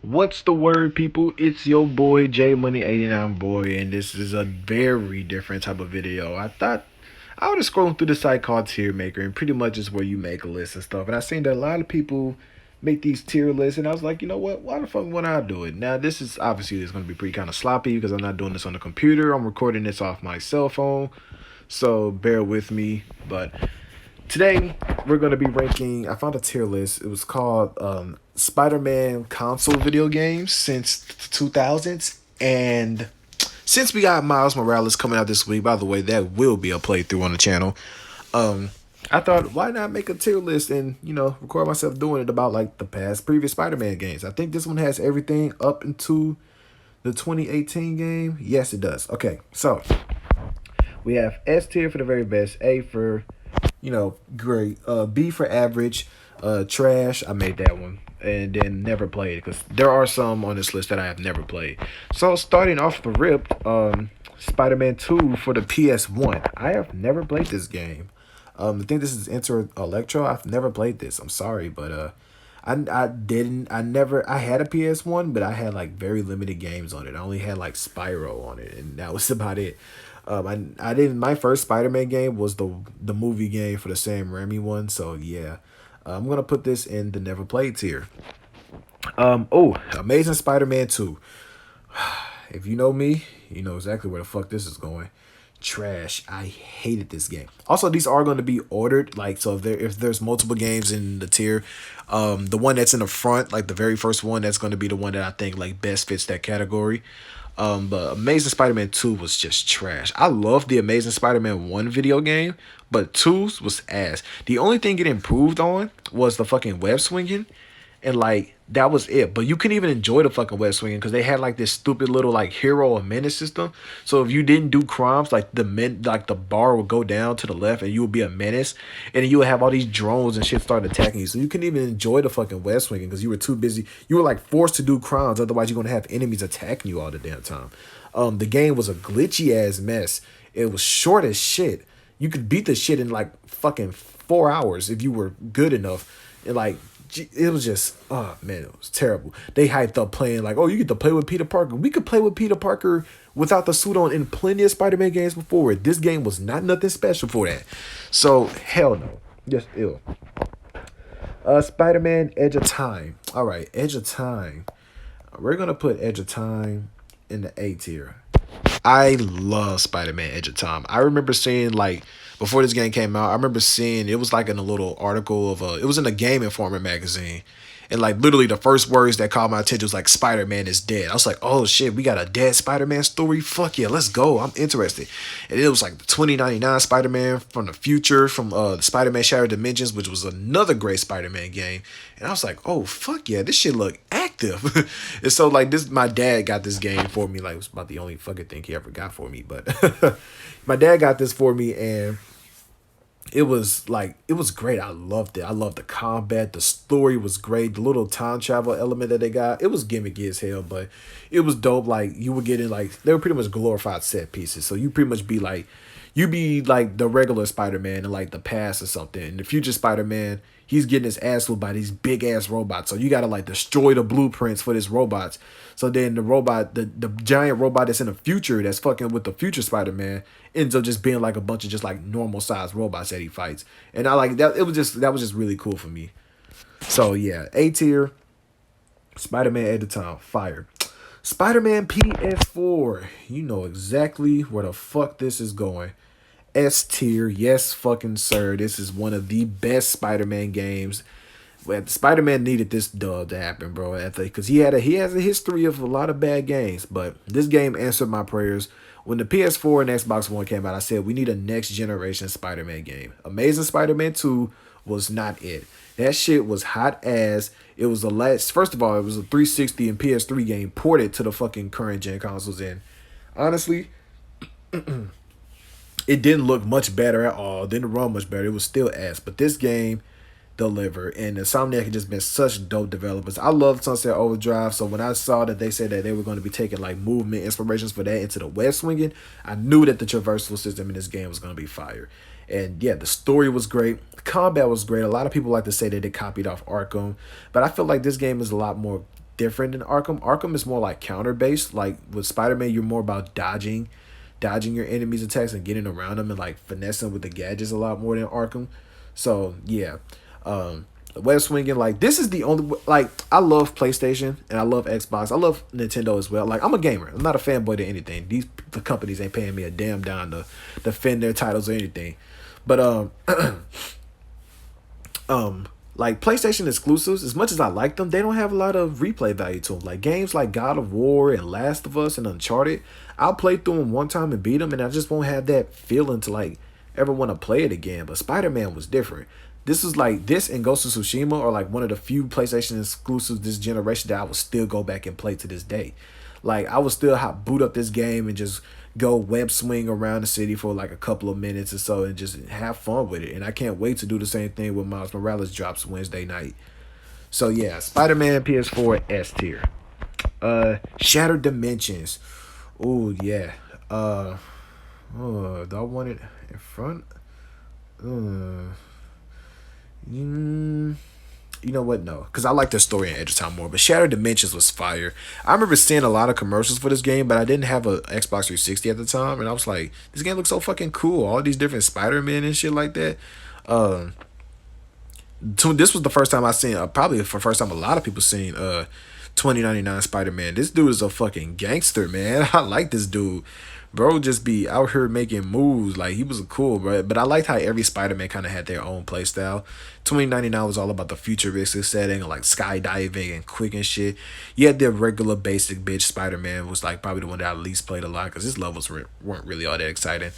What's the word, people? It's your boy J Money 89 boy, and this is a very different type of video. I thought I was scrolling through the site called Tier Maker, and pretty much is where you make a list and stuff. And I seen that a lot of people make these tier lists, and I was like, you know what? Why the fuck would I do it? Now this is obviously it's gonna be pretty kind of sloppy because I'm not doing this on the computer. I'm recording this off my cell phone, so bear with me. But today we're gonna be ranking. I found a tier list. It was called Spider-Man console video games since the 2000s, and since we got Miles Morales coming out this week, by the way, that will be a playthrough on the channel. Um, I thought, why not make a tier list and record myself doing it about like the past previous Spider-Man games. I think this one has everything up into the 2018 game. Yes, it does. Okay, so we have S tier for the very best, A for great. B for average. Trash. I made that one, and then never played because there are some on this list that I have never played. So starting off the rip, Spider-Man 2 for the PS1. I have never played this game. I think this is Enter Electro. I've never played this. I'm sorry, but I didn't. I never. I had a PS1, but I had like very limited games on it. I only had like Spyro on it, and that was about it. I didn't. My first Spider-Man game was the movie game for the Sam Raimi one. So yeah, I'm gonna put this in the never played tier. Oh, Amazing Spider-Man 2. If you know me, you know exactly where the fuck this is going. Trash. I hated this game. Also, these are going to be ordered. Like, so if there's multiple games in the tier, the one that's in the front, like the very first one, that's going to be the one that I think like best fits that category. But Amazing Spider-Man 2 was just trash. I love the Amazing Spider-Man 1 video game, but 2 was ass. The only thing it improved on was the fucking web swinging, and like that was it. But you couldn't even enjoy the fucking web swinging because they had like this stupid little like hero or menace system. So if you didn't do crimes, like the bar would go down to the left and you would be a menace, and then you would have all these drones and shit start attacking you. So you couldn't even enjoy the fucking web swinging because you were too busy. You were like forced to do crimes, otherwise you're gonna have enemies attacking you all the damn time. The game was a glitchy ass mess. It was short as shit. You could beat the shit in like fucking 4 hours if you were good enough. And like it was just, oh man, it was terrible. They hyped up playing like, oh, you get to play with Peter Parker. We could play with Peter Parker without the suit on in plenty of Spider-Man games before. This game was not nothing special for that. So hell no, just ill. Spider-Man Edge of Time. All right, Edge of Time. We're gonna put Edge of Time in the A tier. I love Spider-Man Edge of Time. I remember seeing like before this game came out, I remember seeing it was like in a little article of it was in a Game Informer magazine. And like literally the first words that caught my attention was like Spider-Man is dead. I was like, oh shit, we got a dead Spider-Man story? Fuck yeah, let's go. I'm interested. And it was like the 2099 Spider-Man from the future, from Spider-Man Shattered Dimensions, which was another great Spider-Man game. And I was like, oh fuck yeah, this shit look active. And so like this, my dad got this game for me. Like it was about the only fucking thing he ever got for me. But my dad got this for me, and it was great. I loved it. I loved the combat. The story was great. The little time travel element that they got, it was gimmicky as hell, but it was dope. Like you were getting like they were pretty much glorified set pieces. So you pretty much be like you be like the regular Spider-Man in like the past or something. And the future Spider-Man, he's getting his ass whooped by these big ass robots. So you gotta like destroy the blueprints for this robots. So then the robot, the giant robot that's in the future that's fucking with the future Spider-Man ends up just being like a bunch of just like normal sized robots that he fights. And I like that. That was just really cool for me. So yeah, A tier, Spider-Man at the time, fire. Spider-Man PS4. You know exactly where the fuck this is going. S tier, yes fucking sir. This is one of the best Spider-Man games. Spider-Man needed this dub to happen, bro. Because he has a history of a lot of bad games, but this game answered my prayers. When the PS4 and Xbox One came out, I said we need a next generation Spider-Man game. Amazing Spider-Man 2 was not it. That shit was hot ass. It was the last. First of all, it was a 360 and PS3 game ported to the fucking current gen consoles, and honestly, it didn't look much better at all. It didn't run much better. It was still ass. But this game delivered, and Insomniac had just been such dope developers. I love Sunset Overdrive, so when I saw that they said that they were going to be taking like movement inspirations for that into the web swinging, I knew that the traversal system in this game was going to be fire. And yeah, the story was great. The combat was great. A lot of people like to say that they copied off Arkham, but I feel like this game is a lot more different than Arkham. Arkham is more like counter based. Like with Spider-Man, you're more about dodging your enemies' attacks and getting around them and like finessing with the gadgets a lot more than Arkham. So yeah, the web swinging, like this is the only, like I love PlayStation and I love Xbox. I love Nintendo as well. Like I'm a gamer. I'm not a fanboy to anything. These the companies ain't paying me a damn dime to defend their titles or anything. But like PlayStation exclusives, as much as I like them, they don't have a lot of replay value to them. Like games like God of War and Last of Us and Uncharted, I'll play through them one time and beat them, and I just won't have that feeling to like ever want to play it again. But Spider-Man was different. This is like this and Ghost of Tsushima are like one of the few PlayStation exclusives this generation that I will still go back and play to this day. Like I would still boot up this game and just go web swing around the city for like a couple of minutes or so and just have fun with it. And I can't wait to do the same thing when Miles Morales drops Wednesday night. So yeah, Spider-Man PS4 S tier. Shattered Dimensions. Oh yeah. Do I want it in front? You know what? No, because I like the story in Edge of Time more. But Shattered Dimensions was fire. I remember seeing a lot of commercials for this game, but I didn't have a Xbox 360 at the time, and I was like, this game looks so fucking cool. All these different Spider-Man and shit like that. This was the first time I seen, probably for the first time a lot of people seen 2099 Spider-Man. This dude is a fucking gangster, man. I like this dude. Bro just be out here making moves. Like, he was cool, bro. But I liked how every Spider-Man kind of had their own play style. 2099 was all about the futuristic setting, like skydiving and quick and shit. You had the regular basic bitch Spider-Man was like probably the one that I least played a lot because his levels weren't really all that exciting.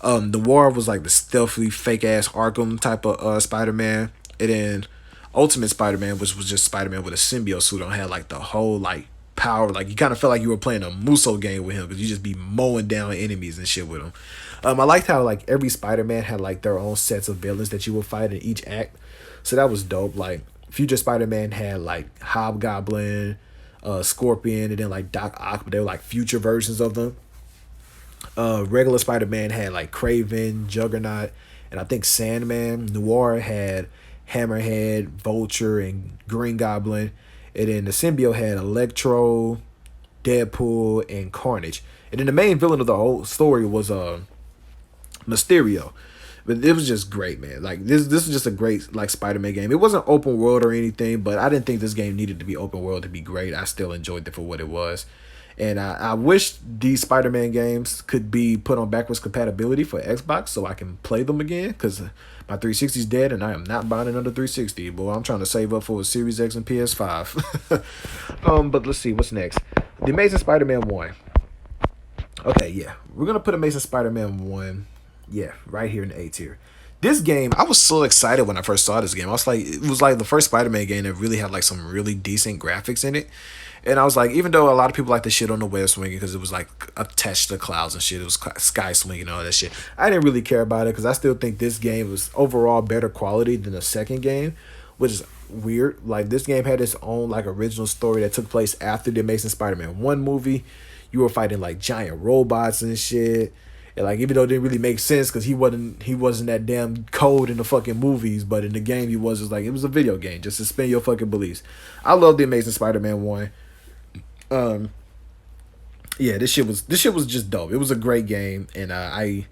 The War was like the stealthy, fake-ass Arkham type of Spider-Man. And then Ultimate Spider-Man, which was just Spider-Man with a symbiote suit on, had like the whole like power. Like you kind of felt like you were playing a Muso game with him because you just be mowing down enemies and shit with him. I liked how like every Spider-Man had like their own sets of villains that you would fight in each act. So that was dope. Like Future Spider-Man had like Hobgoblin, Scorpion, and then like Doc Ock, but they were like future versions of them. Regular Spider-Man had like Kraven, Juggernaut, and I think Sandman. Noir had Hammerhead, Vulture, and Green Goblin. And then the symbiote had Electro, Deadpool, and Carnage. And then the main villain of the whole story was Mysterio. But it was just great, man. Like this is just a great like Spider-Man game. It wasn't open world or anything, but I didn't think this game needed to be open world to be great. I still enjoyed it for what it was. And I wish these Spider-Man games could be put on backwards compatibility for Xbox so I can play them again. Because my 360 is dead and I am not buying another 360. Boy, I'm trying to save up for a Series X and PS5. But let's see, what's next? The Amazing Spider-Man 1. Okay, yeah. We're going to put Amazing Spider-Man 1, yeah, right here in the A tier. This game, I was so excited when I first saw this game. I was like, it was like the first Spider-Man game that really had like some really decent graphics in it. And I was like, even though a lot of people like the shit on the web swinging because it was like attached to clouds and shit, it was sky swinging and all that shit. I didn't really care about it because I still think this game was overall better quality than the second game, which is weird. Like this game had its own like original story that took place after the Amazing Spider-Man 1 movie. You were fighting like giant robots and shit. And like even though it didn't really make sense because he wasn't that damn cold in the fucking movies, but in the game he was just like it was a video game. Just suspend your fucking beliefs. I love the Amazing Spider-Man 1. Yeah, this shit was just dope. It was a great game, and I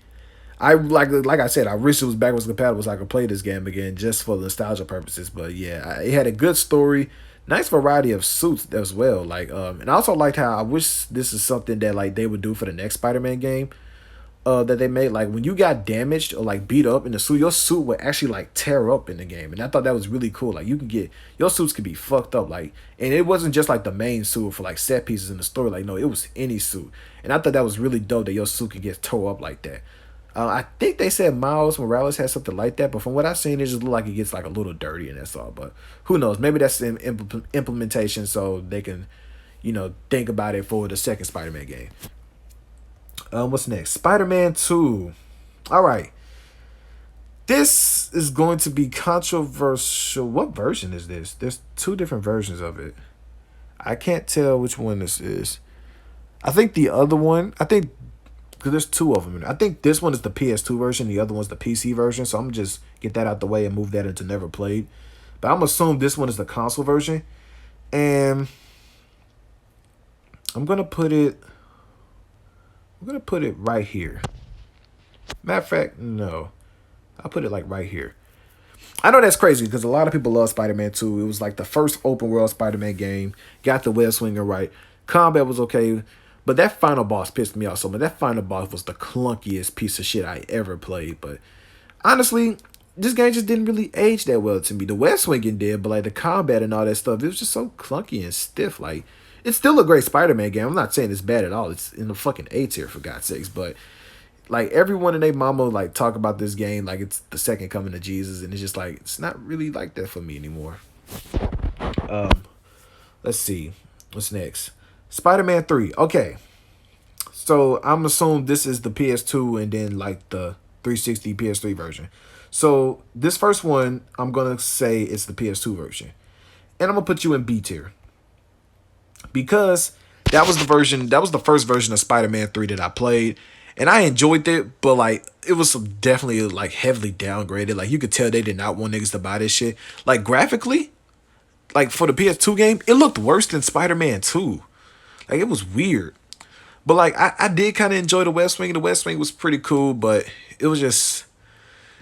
like I said, I wish it was backwards compatible so I could play this game again just for nostalgia purposes. But yeah, it had a good story, nice variety of suits as well. Like and I also liked how I wish this is something that like they would do for the next Spider-Man game. That they made, like when you got damaged or like beat up in the suit, your suit would actually like tear up in the game, and I thought that was really cool. Like you can get your suits could be fucked up, like, and it wasn't just like the main suit for like set pieces in the story. Like no, it was any suit, and I thought that was really dope that your suit could get tore up like that. I think they said Miles Morales has something like that, but from what I've seen, it just look like it gets like a little dirty, and that's all. But who knows? Maybe that's in implementation, so they can, think about it for the second Spider-Man game. What's next? Spider-Man 2. All right. This is going to be controversial. What version is this? There's two different versions of it. I can't tell which one this is. I think the other one, because there's two of them. I think this one is the PS2 version. The other one's the PC version. So I'm going to just get that out the way and move that into never played. But I'm going to assume this one is the console version. And I'm gonna put it. I'm gonna put it right here. Matter of fact, no. I'll put it like right here. I know that's crazy because a lot of people love Spider-Man 2. It was like the first open world Spider-Man game. Got the web swinger right. Combat was okay. But that final boss pissed me off so much. That final boss was the clunkiest piece of shit I ever played. But honestly, this game just didn't really age that well to me. The web swinging did, but like the combat and all that stuff, it was just so clunky and stiff. Like, it's still a great Spider-Man game. I'm not saying it's bad at all. It's in the fucking A tier for God's sakes. But like everyone and their mama like talk about this game like it's the second coming of Jesus, and it's just like it's not really like that for me anymore. Um, let's see, what's next? Spider-Man 3. Okay, so I'm assuming this is the PS2 and then like the 360 PS3 version. So this first one, I'm gonna say it's the PS2 version, and I'm gonna put you in B tier because that was the version. That was the first version of Spider-Man 3 that I played, and I enjoyed it. But like, it was definitely like heavily downgraded. Like you could tell they did not want niggas to buy this shit. Like graphically, like for the PS2 game, it looked worse than Spider-Man 2. Like it was weird. But like I did kind of enjoy the West Wing. The West Wing was pretty cool, but it was just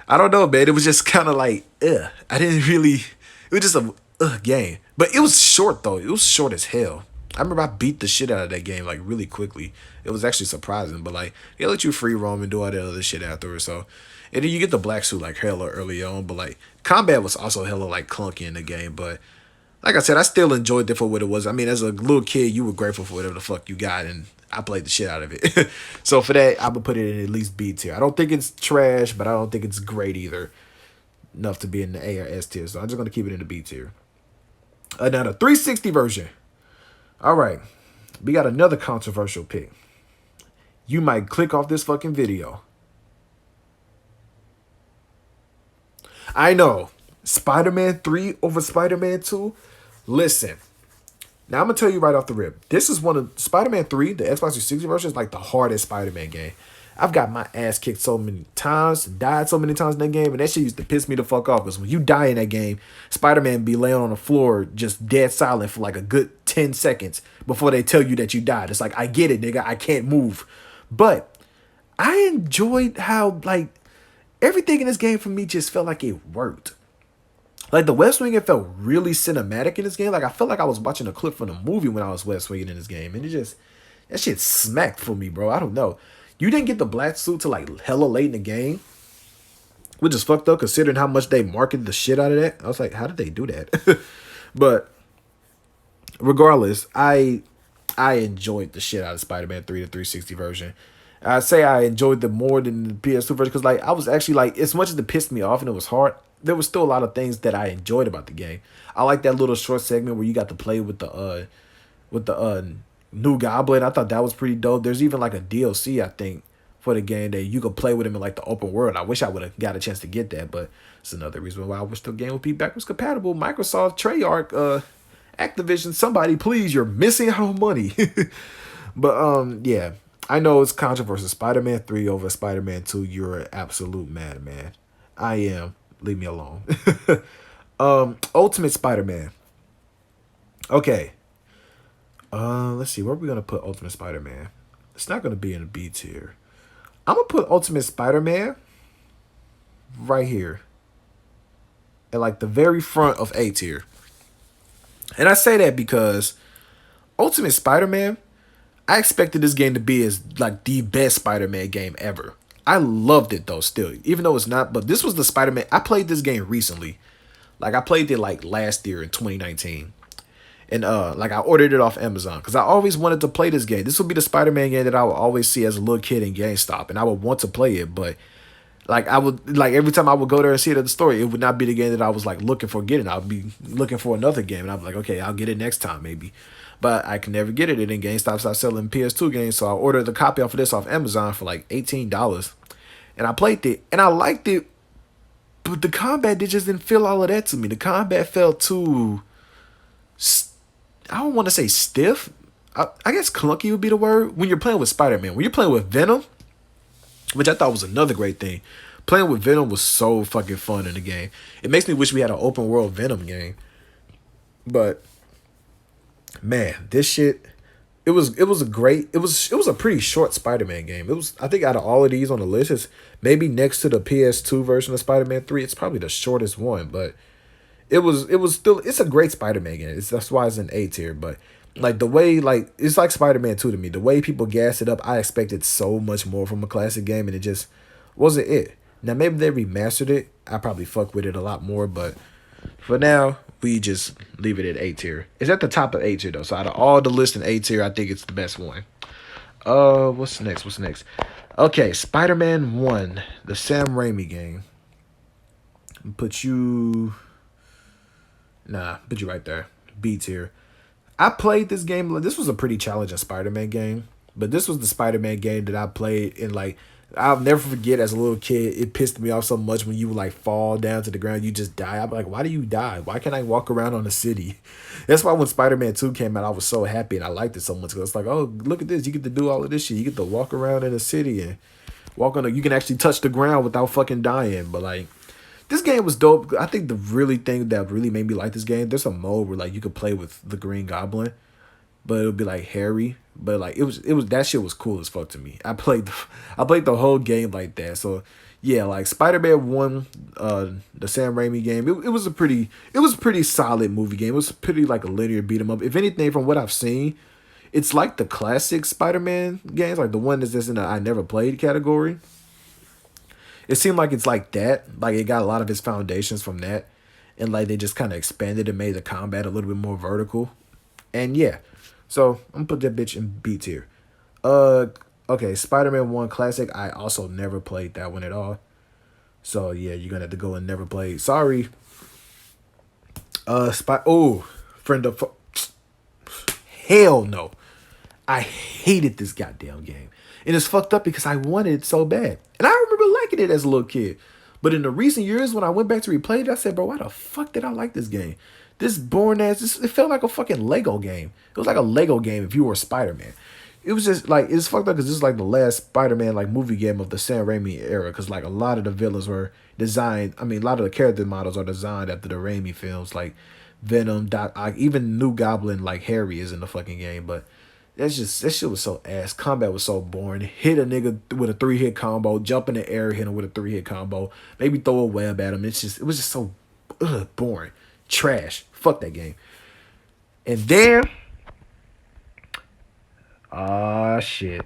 I don't know, man. It was just kind of like I didn't really. It was just a game, but it was short though. It was short as hell. I remember I beat the shit out of that game like really quickly. It was actually surprising, but like they let you free roam and do all that other shit afterwards. So, and then you get the black suit like hella early on, but like combat was also hella like clunky in the game. But like I said, I still enjoyed it for what it was. I mean, as a little kid, you were grateful for whatever the fuck you got, and I played the shit out of it. So for that, I would put it in at least B tier. I don't think it's trash, but I don't think it's great either. Enough to be in the A or S tier. So I'm just gonna keep it in the B tier. Now the 360 version. All right, we got another controversial pick. You might click off this fucking video. I know, Spider-Man 3 over Spider-Man 2. Listen, now I'm gonna tell you right off the rip. This is one of Spider-Man 3, the Xbox 360 version, is like the hardest Spider-Man game. I've got my ass kicked so many times, died so many times in that game, and that shit used to piss me the fuck off. Because when you die in that game, Spider-Man be laying on the floor just dead silent for like a good 10 seconds before they tell you that you died. It's like, I get it, nigga, I can't move. But I enjoyed how like everything in this game for me just felt like it worked. Like the West Wing, it felt really cinematic in this game. Like I felt like I was watching a clip from the movie when I was West Winging in this game, and it just that shit smacked for me, bro. I don't know. You didn't get the black suit till like hella late in the game, which is fucked up considering how much they marketed the shit out of that. I was like, how did they do that? But regardless, I enjoyed the shit out of Spider-Man 3, the 360 version. I'd say I enjoyed them more than the PS2 version because like I was actually like, as much as it pissed me off and it was hard, there was still a lot of things that I enjoyed about the game. I like that little short segment where you got to play with the new Goblin. I thought that was pretty dope. There's even like a DLC I think for the game that you could play with him in like the open world. I wish I would have got a chance to get that, but it's another reason why I wish the game would be backwards compatible. Microsoft, Treyarch, Activision, somebody please, you're missing out on money. But yeah, I know it's controversial. Spider-Man 3 over Spider-Man 2, you're an absolute madman. I am. Leave me alone. Ultimate Spider-Man. Okay. Let's see. Where are we gonna put Ultimate Spider-Man? It's not gonna be in the B tier. I'm gonna put Ultimate Spider-Man right here. At like the very front of A tier. And I say that because Ultimate Spider-Man, I expected this game to be as like the best Spider-Man game ever. I loved it though still, even though it's not, but this was the Spider-Man. I played this game recently. Like I played it like last year in 2019. And like I ordered it off Amazon because I always wanted to play this game. This would be the Spider-Man game that I would always see as a little kid in GameStop, and I would want to play it, but like I would like every time I would go there and see it at the store, it would not be the game that I was like looking for getting. I would be looking for another game, and I'd be like, okay, I'll get it next time maybe. But I can never get it. And then GameStop started selling PS2 games, so I ordered the copy off of this off Amazon for like $18. And I played it, and I liked it, but the combat just didn't feel all of that to me. The combat felt too, I don't want to say stiff. I guess clunky would be the word. When you're playing with Spider-Man, when you're playing with Venom, which I thought was another great thing. Playing with Venom was so fucking fun in the game. It makes me wish we had an open world Venom game. But man, this shit, it was a great it was a pretty short Spider-Man game. It was, I think, out of all of these on the list, it's maybe next to the PS2 version of Spider-Man 3. It's probably the shortest one, but it was still, it's a great Spider-Man game. That's why it's an A tier. But like the way, like, it's like Spider-Man 2 to me. The way people gas it up, I expected so much more from a classic game, and it just wasn't it. Now maybe they remastered it. I probably fuck with it a lot more, but for now, we just leave it at A tier. It's at the top of A tier though. So out of all the list in A tier, I think it's the best one. What's next? What's next? Okay, Spider-Man 1, the Sam Raimi game. Put you put you right there. B tier. I played this game. This was a pretty challenging Spider-Man game, but this was the Spider-Man game that I played in, like, I'll never forget as a little kid. It pissed me off so much when you would like fall down to the ground, you just die. I'm like, why do you die? Why can't I walk around on the city? That's why when Spider-Man 2 came out, I was so happy and I liked it so much because it's like, oh, look at this. You get to do all of this shit. You get to walk around in the city and you can actually touch the ground without fucking dying. But like, this game was dope. I think the really thing that really made me like this game, there's a mode where like you could play with the Green Goblin, but it would be like Harry. But like it was that shit was cool as fuck to me. I played the whole game like that. So yeah, like Spider-Man 1, the Sam Raimi game, it was a pretty solid movie game. It was pretty like a linear beat 'em up. If anything, from what I've seen, it's like the classic Spider-Man games, like the one that's just in the I never played category. It seemed like it's like that. Like it got a lot of its foundations from that. And like they just kind of expanded and made the combat a little bit more vertical. And yeah. So I'm gonna put that bitch in B tier. Uh okay, Spider-Man 1 Classic. I also never played that one at all. So yeah, you're gonna have to go and never play. Sorry. Friend of hell no. I hated this goddamn game. And it's fucked up because I wanted it so bad. And I remember liking it as a little kid. But in the recent years, when I went back to replay it, I said, bro, why the fuck did I like this game? This boring ass, it felt like a fucking Lego game. It was like a Lego game if you were Spider-Man. It was just like, it's fucked up because this is like the last Spider-Man like movie game of the Sam Raimi era. Because like a lot of the villains were designed, I mean, a lot of the character models are designed after the Raimi films. Like Venom, Doc Ock, even New Goblin, like Harry is in the fucking game. But that shit was so ass. Combat was so boring. Hit a nigga with a 3-hit combo, jump in the air, hit him with a 3-hit combo, maybe throw a web at him. It was just so boring. Trash. Fuck that game. And then, shit.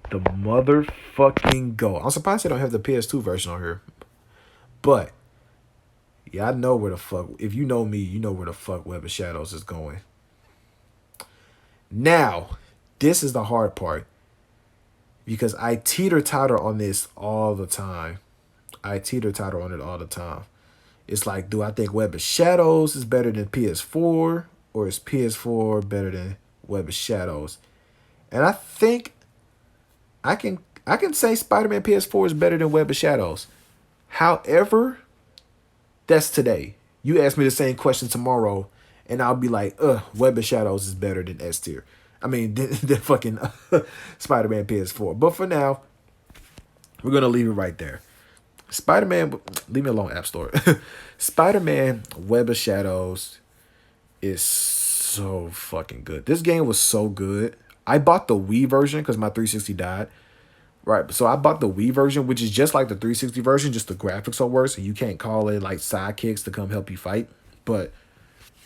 The motherfucking Go. I'm surprised they don't have the PS2 version on here. But, yeah, I know where the fuck, if you know me, you know where the fuck Web of Shadows is going. Now, this is the hard part. Because I teeter-totter on this all the time. I teeter-totter on it all the time. It's like, do I think Web of Shadows is better than PS4? Or is PS4 better than Web of Shadows? And I think I can say Spider-Man PS4 is better than Web of Shadows. However, that's today. You ask me the same question tomorrow, and I'll be like, Web of Shadows is better than S tier. I mean, than fucking Spider-Man PS4. But for now, we're going to leave it right there. Spider-Man, leave me alone, App Store. Spider-Man Web of Shadows is so fucking good. This game was so good. I bought the Wii version because my 360 died. Right, so I bought the Wii version, which is just like the 360 version, just the graphics are worse, and you can't call it like sidekicks to come help you fight. But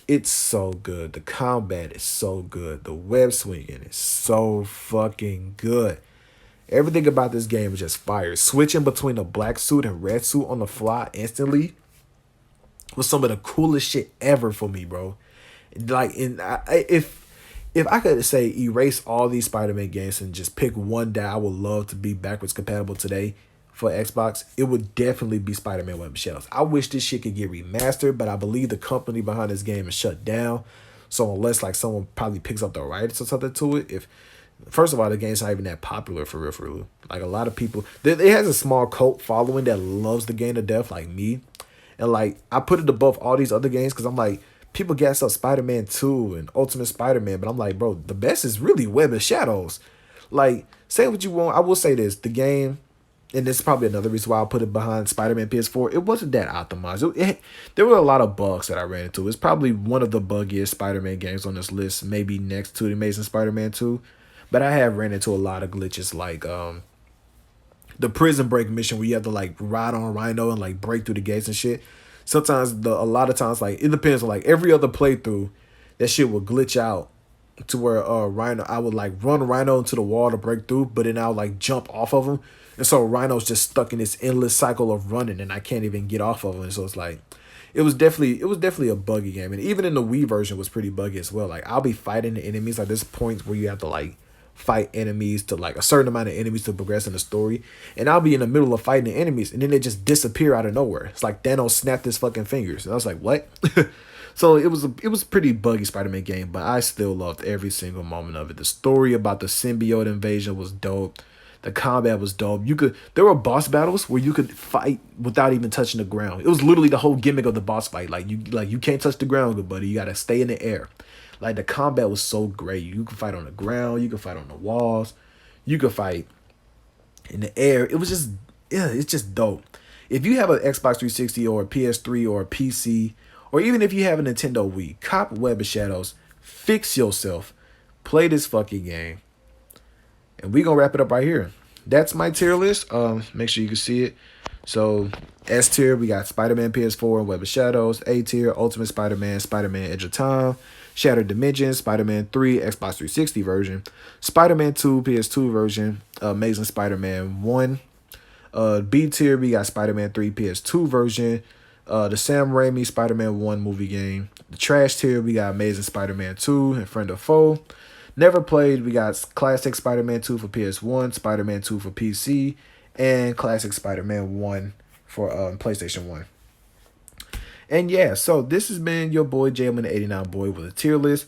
it's so good. The combat is so good. The web swinging is so fucking good. Everything about this game is just fire. Switching between the black suit and red suit on the fly instantly was some of the coolest shit ever for me, bro. Like, if I could say erase all these Spider-Man games and just pick one that I would love to be backwards compatible today for Xbox, it would definitely be Spider-Man Web of Shadows. I wish this shit could get remastered, but I believe the company behind this game is shut down. So unless like someone probably picks up the rights or something to it, first of all, the game's not even that popular for real. Like a lot of people, it has a small cult following that loves the game to death, like me. And like I put it above all these other games because I'm like, people gas up Spider-Man 2 and Ultimate Spider-Man, but I'm like, bro, the best is really Web of Shadows. Like, say what you want. I will say this. The game, and this is probably another reason why I put it behind Spider-Man PS4. It wasn't that optimized. There were a lot of bugs that I ran into. It's probably one of the buggiest Spider-Man games on this list, maybe next to the Amazing Spider-Man 2. But I have ran into a lot of glitches, like the prison break mission where you have to like ride on Rhino and like break through the gates and shit. Sometimes a lot of times, like, it depends on, like, every other playthrough, that shit will glitch out to where Rhino, I would like run Rhino into the wall to break through, but then I'll like jump off of him, and so Rhino's just stuck in this endless cycle of running, and I can't even get off of him. And so it's like, it was definitely a buggy game, and even in the Wii version was pretty buggy as well. Like, I'll be fighting the enemies, like there's points where you have to like fight enemies to like a certain amount of enemies to progress in the story, and I'll be in the middle of fighting the enemies, and then they just disappear out of nowhere. It's like Thanos snapped his fucking fingers, and I was like, what? So it was a pretty buggy Spider-Man game, but I still loved every single moment of it. The story about the symbiote invasion was dope. The combat was dope. There were boss battles where you could fight without even touching the ground. It was literally the whole gimmick of the boss fight. You can't touch the ground, good buddy. You gotta stay in the air. Like, the combat was so great. You could fight on the ground. You could fight on the walls. You could fight in the air. It was just, yeah, it's just dope. If you have an Xbox 360 or a PS3 or a PC, or even if you have a Nintendo Wii, cop Web of Shadows, fix yourself, play this fucking game, and we gonna wrap it up right here. That's my tier list. Make sure you can see it. So, S tier, we got Spider-Man PS4 and Web of Shadows. A tier, Ultimate Spider-Man, Spider-Man Edge of Time, Shattered Dimensions, Spider-Man 3, Xbox 360 version, Spider-Man 2, PS2 version, Amazing Spider-Man 1. B tier, we got Spider-Man 3, PS2 version, the Sam Raimi Spider-Man 1 movie game. The trash tier, we got Amazing Spider-Man 2 and Friend of Foe. Never played, we got Classic Spider-Man 2 for PS1, Spider-Man 2 for PC, and Classic Spider-Man 1 for PlayStation 1. And yeah, so this has been your boy JM89 Boy with a tier list.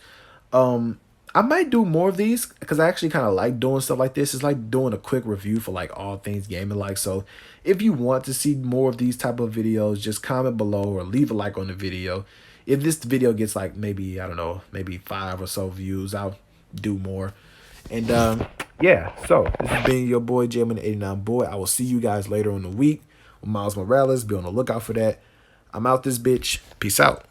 I might do more of these because I actually kind of like doing stuff like this. It's like doing a quick review for like all things gaming like. So if you want to see more of these type of videos, just comment below or leave a like on the video. If this video gets like maybe, I don't know, maybe 5 or so views, I'll do more. And yeah, so this has been your boy JM89 Boy. I will see you guys later in the week with Miles Morales. Be on the lookout for that. I'm out this bitch. Peace out.